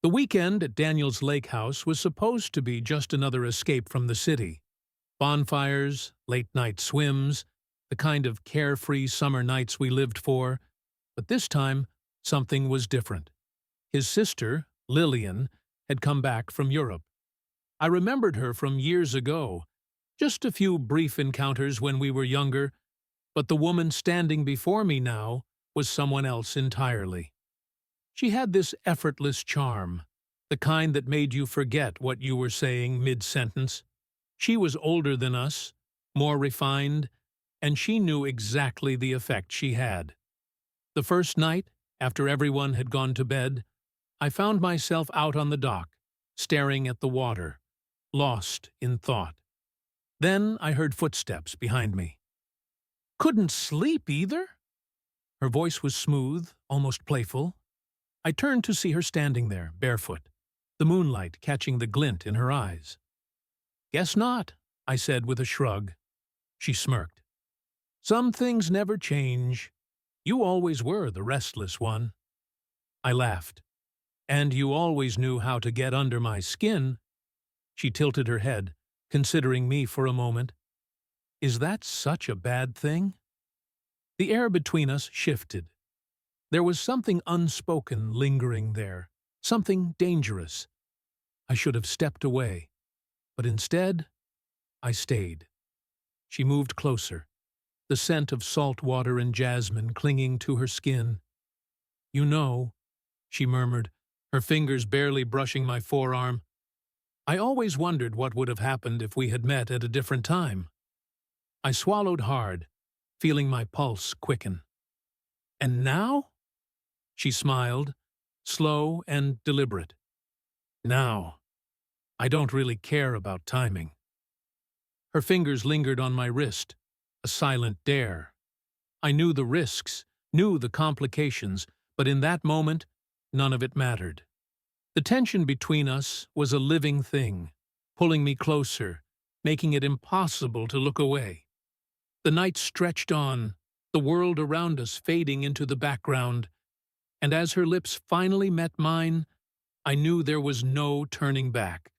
The weekend at Daniel's Lake House was supposed to be just another escape from the city. Bonfires, late-night swims, the kind of carefree summer nights we lived for. But this time, something was different. His sister, Lillian, had come back from Europe. I remembered her from years ago, just a few brief encounters when we were younger, but the woman standing before me now was someone else entirely. She had this effortless charm, the kind that made you forget what you were saying mid-sentence. She was older than us, more refined, and she knew exactly the effect she had. The first night, after everyone had gone to bed, I found myself out on the dock, staring at the water, lost in thought. Then I heard footsteps behind me. "Couldn't sleep either?" Her voice was smooth, almost playful. I turned to see her standing there, barefoot, the moonlight catching the glint in her eyes. "Guess not," I said with a shrug. She smirked. "Some things never change. You always were the restless one." I laughed. "And you always knew how to get under my skin." She tilted her head, considering me for a moment. "Is that such a bad thing?" The air between us shifted. There was something unspoken lingering there, something dangerous. I should have stepped away, but instead, I stayed. She moved closer, the scent of salt water and jasmine clinging to her skin. "You know," she murmured, her fingers barely brushing my forearm, "I always wondered what would have happened if we had met at a different time." I swallowed hard, feeling my pulse quicken. "And now?" She smiled, slow and deliberate. "Now, I don't really care about timing." Her fingers lingered on my wrist, a silent dare. I knew the risks, knew the complications, but in that moment, none of it mattered. The tension between us was a living thing, pulling me closer, making it impossible to look away. The night stretched on, the world around us fading into the background, and as her lips finally met mine, I knew there was no turning back.